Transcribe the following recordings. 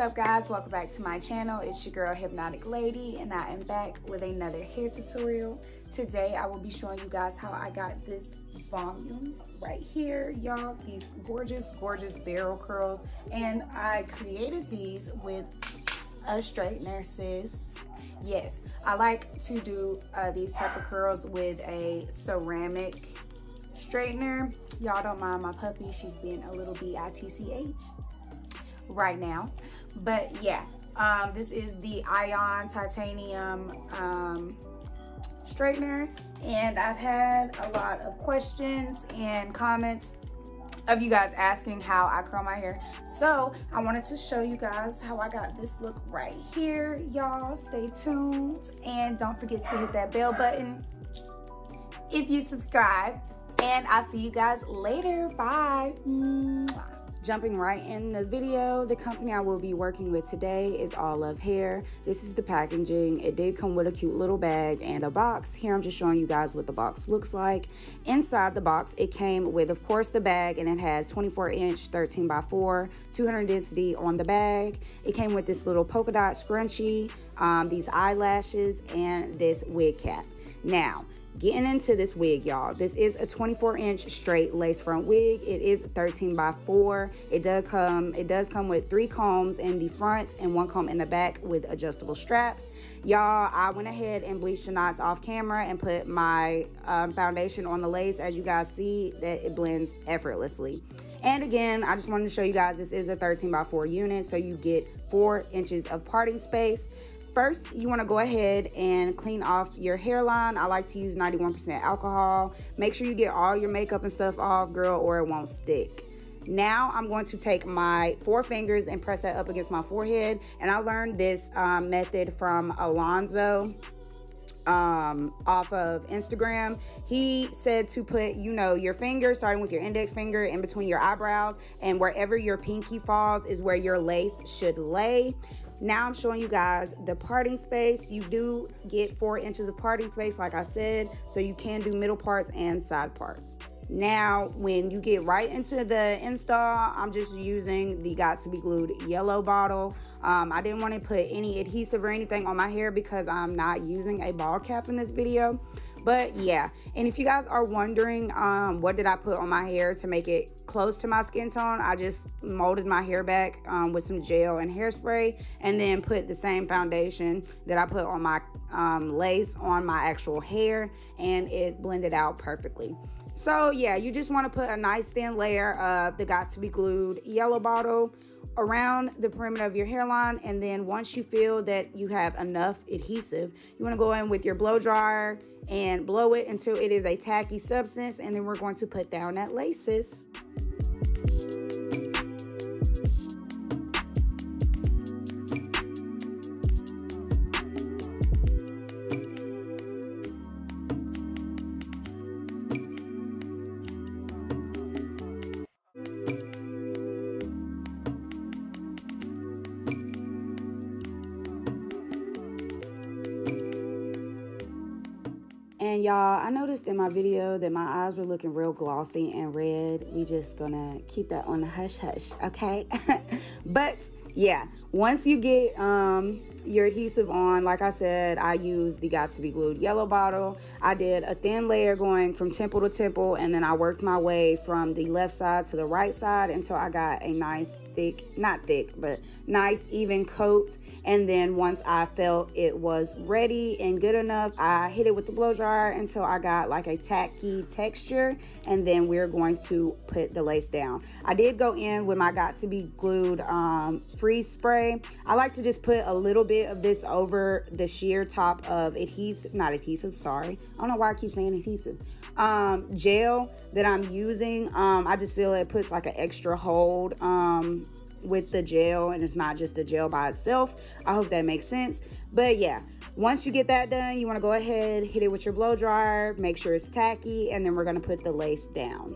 up, guys? Welcome back to my channel. It's your girl Hypnotic Lady, and I am back with another hair tutorial. Today I will be showing you guys how I got this volume right here, y'all. These gorgeous barrel curls, and I created these with a straightener, sis. Yes, I like to do these type of curls with a ceramic straightener. Y'all don't mind my puppy, she's being a little bitch right now. But yeah, this is the Ion Titanium straightener, and I've had a lot of questions and comments of you guys asking how I curl my hair. So I wanted to show you guys how I got this look right here. Y'all stay tuned, and don't forget to hit that bell button if you subscribe, and I'll see you guys later. Bye. Mwah. Jumping right in the video, the company I will be working with today is Allove Hair. This is the packaging. It did come with a cute little bag and a box. Here I'm just showing you guys what the box looks like. Inside the box, it came with, of course, the bag, and it has 24-inch 13x4, 200 density on the bag. It came with this little polka dot scrunchie, these eyelashes, and this wig cap. Now, getting into this wig, y'all, this is a 24-inch straight lace front wig. It is 13x4. It does come with 3 combs in the front and 1 comb in the back with adjustable straps. Y'all, I went ahead and bleached the knots off camera and put my foundation on the lace. As you guys see, that it blends effortlessly. And again, I just wanted to show you guys, this is a 13x4 unit, so you get 4 inches of parting space. First, you want to go ahead and clean off your hairline. I like to use 91% alcohol. Make sure you get all your makeup and stuff off, girl, or it won't stick. Now, I'm going to take my 4 fingers and press that up against my forehead. And I learned this method from Alonzo off of Instagram. He said to put, you know, your finger, starting with your index finger, in between your eyebrows, and wherever your pinky falls is where your lace should lay. Now I'm showing you guys the parting space. You do get 4 inches of parting space, like I said, so you can do middle parts and side parts. Now, when you get right into the install, I'm just using the Got to Be Glued yellow bottle. I didn't want to put any adhesive or anything on my hair because I'm not using a ball cap in this video. But yeah, and if you guys are wondering what did I put on my hair to make it close to my skin tone, I just molded my hair back with some gel and hairspray, and then put the same foundation that I put on my lace on my actual hair, and it blended out perfectly. So yeah, you just want to put a nice thin layer of the Got to Be Glued yellow bottle around the perimeter of your hairline, and then once you feel that you have enough adhesive, you want to go in with your blow dryer and blow it until it is a tacky substance, and then we're going to put down that laces. And y'all, I noticed in my video that my eyes were looking real glossy and red. We just gonna keep that on the hush hush, okay? But yeah, once you get your adhesive on, like I said, I used the Got to Be Glued yellow bottle. I did a thin layer going from temple to temple, and then I worked my way from the left side to the right side until I got a nice thick, not thick, but nice even coat. And then once I felt it was ready and good enough, I hit it with the blow dryer until I got like a tacky texture, and then we're going to put the lace down. I did go in with my Got to Be Glued freeze spray. I like to just put a little bit of this over the sheer top of not adhesive, sorry, I don't know why I keep saying adhesive, gel that I'm using. I just feel it puts like an extra hold with the gel, and it's not just the gel by itself. I hope that makes sense. But yeah, once you get that done, you want to go ahead, hit it with your blow dryer, make sure it's tacky, and then we're going to put the lace down.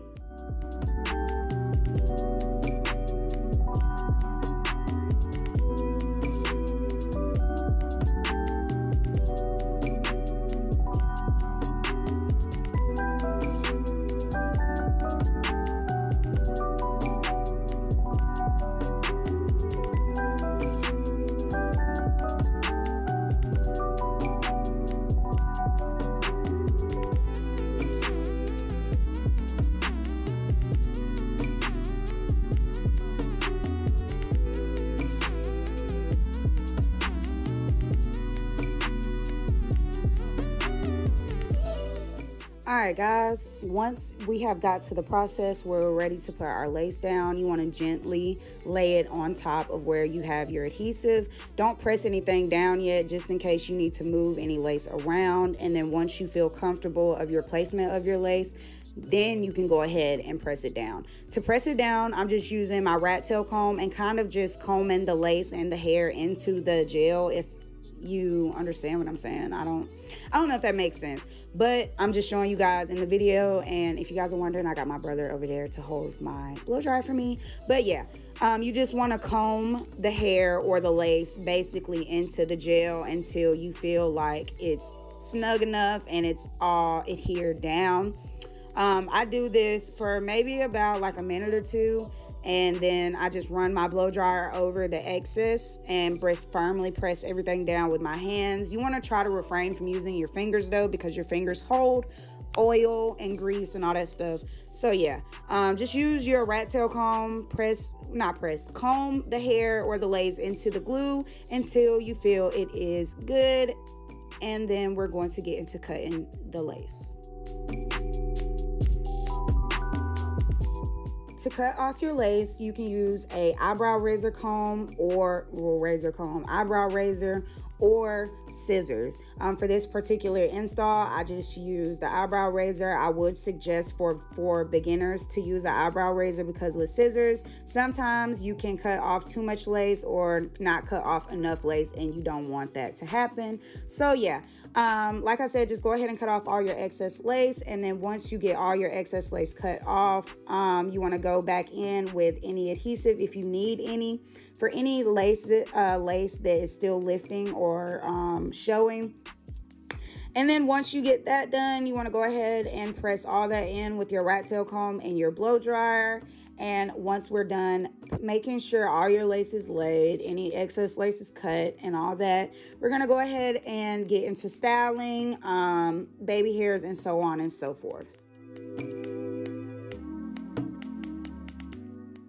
All right, guys, once we have got to the process where we're ready to put our lace down, you want to gently lay it on top of where you have your adhesive. Don't press anything down yet, just in case you need to move any lace around. And then once you feel comfortable of your placement of your lace, then you can go ahead and press it down. To press it down, I'm just using my rat tail comb and kind of just combing the lace and the hair into the gel, if you understand what I'm saying. I don't know if that makes sense, but I'm just showing you guys in the video. And if you guys are wondering, I got my brother over there to hold my blow dryer for me. But yeah, you just want to comb the hair or the lace basically into the gel until you feel like it's snug enough and it's all adhered down. I do this for maybe about like a minute or two, and then I just run my blow dryer over the excess and firmly press everything down with my hands. You want to try to refrain from using your fingers though, because your fingers hold oil and grease and all that stuff. So yeah, just use your rat tail comb, comb the hair or the lace into the glue until you feel it is good, and then we're going to get into cutting the lace. To cut off your lace, you can use a eyebrow razor comb or eyebrow razor or scissors. For this particular install, I just use the eyebrow razor. I would suggest for beginners to use the eyebrow razor, because with scissors, sometimes you can cut off too much lace or not cut off enough lace, and you don't want that to happen. So yeah, like I said, just go ahead and cut off all your excess lace, and then once you get all your excess lace cut off, you want to go back in with any adhesive if you need any. For any lace that is still lifting or showing. And then once you get that done, you want to go ahead and press all that in with your rat tail comb and your blow dryer. And once we're done making sure all your lace is laid, any excess lace is cut and all that, we're going to go ahead and get into styling, baby hairs, and so on and so forth.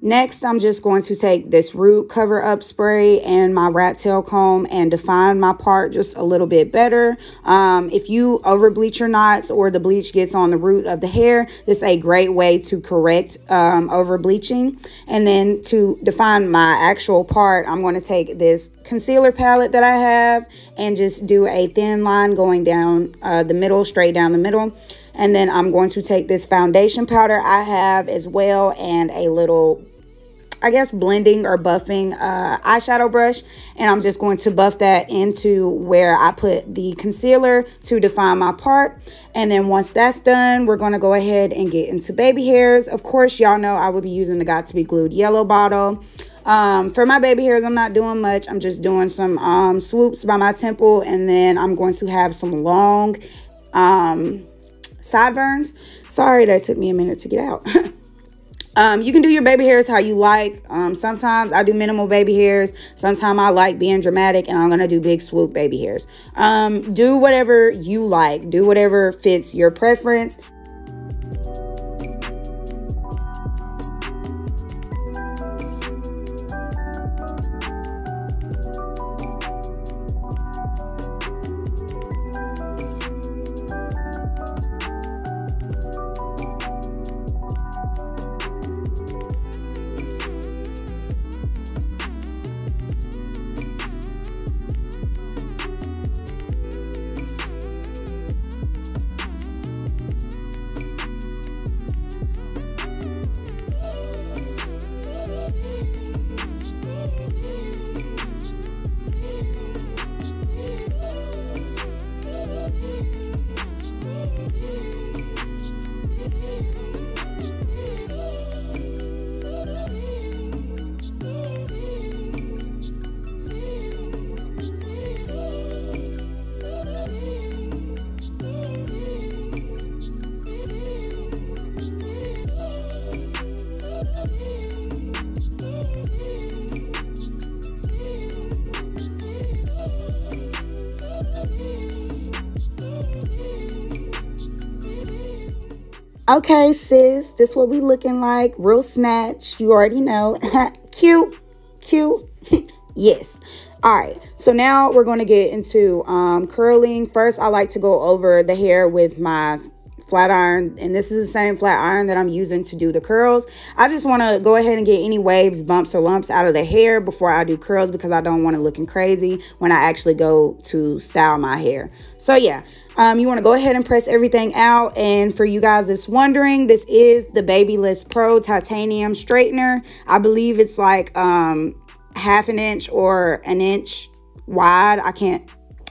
Next, I'm just going to take this root cover up spray and my rat tail comb and define my part just a little bit better. If you over bleach your knots or the bleach gets on the root of the hair, this is a great way to correct over bleaching. And then to define my actual part, I'm going to take this concealer palette that I have and just do a thin line going down the middle, straight down the middle. And then I'm going to take this foundation powder I have as well and a little, I guess, blending or buffing eyeshadow brush, and I'm just going to buff that into where I put the concealer to define my part. And then once that's done, we're going to go ahead and get into baby hairs. Of course, y'all know I would be using the Got to Be Glued yellow bottle. For my baby hairs, I'm not doing much. I'm just doing some swoops by my temple, and then I'm going to have some long sideburns. Sorry, that took me a minute to get out. You can do your baby hairs how you like. Sometimes I do minimal baby hairs. Sometimes I like being dramatic, and I'm going to do big swoop baby hairs. Do whatever you like. Do whatever fits your preference. Okay, sis, this what we looking like. Real snatch. You already know. Cute. Cute. Yes. All right. So now we're going to get into curling. First, I like to go over the hair with my flat iron, and this is the same flat iron that I'm using to do the curls. I just want to go ahead and get any waves, bumps, or lumps out of the hair before I do curls, because I don't want it looking crazy when I actually go to style my hair. So yeah, you want to go ahead and press everything out. And for you guys that's wondering, this is the Babyliss Pro Titanium Straightener. I believe it's like half an inch or an inch wide.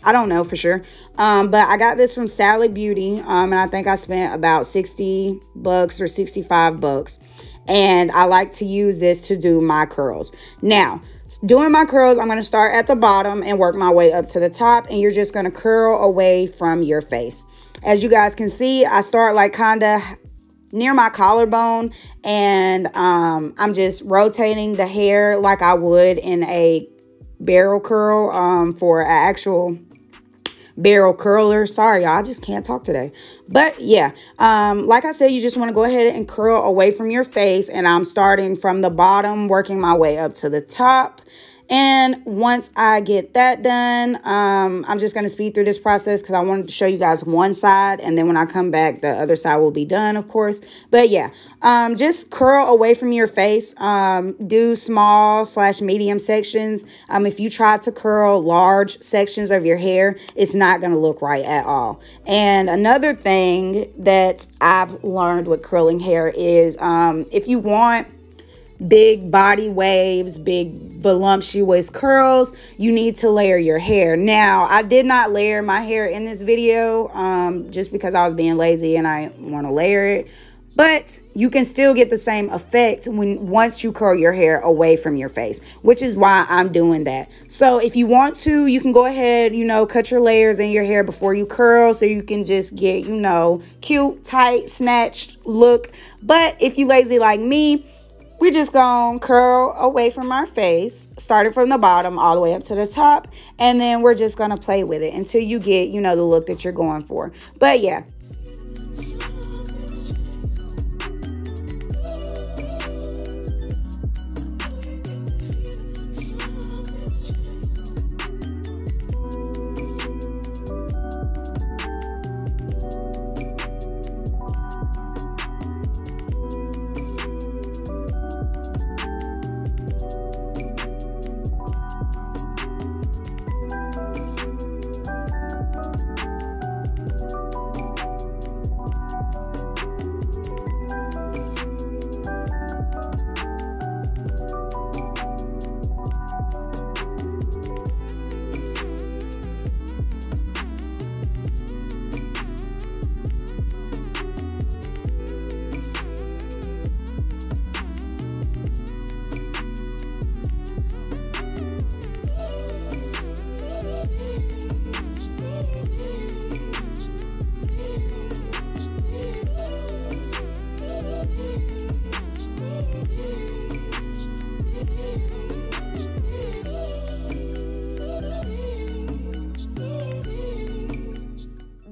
I don't know for sure. But I got this from Sally Beauty. And I think I spent about $60 or $65. And I like to use this to do my curls. Now, doing my curls, I'm going to start at the bottom and work my way up to the top. And you're just going to curl away from your face. As you guys can see, I start like kind of near my collarbone. And I'm just rotating the hair like I would in a barrel curl for an actual barrel curler. Sorry, y'all, I just can't talk today. But yeah, like I said, you just want to go ahead and curl away from your face. And I'm starting from the bottom, working my way up to the top. And once I get that done, I'm just going to speed through this process because I wanted to show you guys one side. And then when I come back, the other side will be done, of course. But yeah, just curl away from your face. Do small/medium sections. If you try to curl large sections of your hair, it's not going to look right at all. And another thing that I've learned with curling hair is if you want big body waves, big voluptuous curls, you need to layer your hair. Now, I did not layer my hair in this video just because I was being lazy and I want to layer it. But you can still get the same effect once you curl your hair away from your face, which is why I'm doing that. So if you want to, you can go ahead, cut your layers in your hair before you curl so you can just get, cute, tight, snatched look. But if you lazy like me, we're just going to curl away from our face, starting from the bottom all the way up to the top. And then we're just going to play with it until you get, the look that you're going for. But yeah.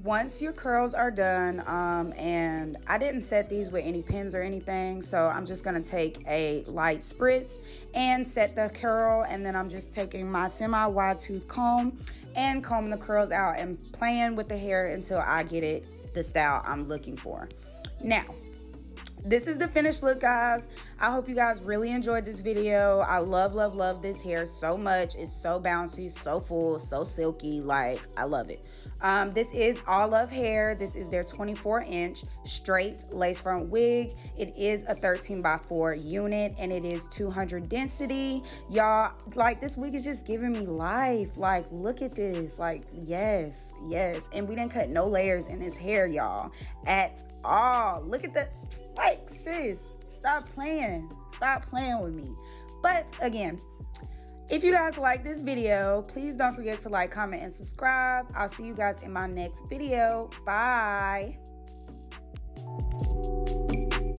Once your curls are done, and I didn't set these with any pins or anything, so I'm just going to take a light spritz and set the curl, and then I'm just taking my semi-wide tooth comb and combing the curls out and playing with the hair until I get it the style I'm looking for. Now, this is the finished look, guys. I hope you guys really enjoyed this video. I love this hair so much. It's so bouncy, so full, so silky. Like, I love it. This is Allove Hair. This is their 24-inch straight lace front wig. It is a 13x4 unit, and it is 200 density. Y'all, like, this wig is just giving me life. Like, look at this. Like, yes. And we didn't cut no layers in this hair, y'all, at all. Look at the, like, sis, stop playing with me. But again, if you guys like this video, please don't forget to like, comment, and subscribe. I'll see you guys in my next video. Bye.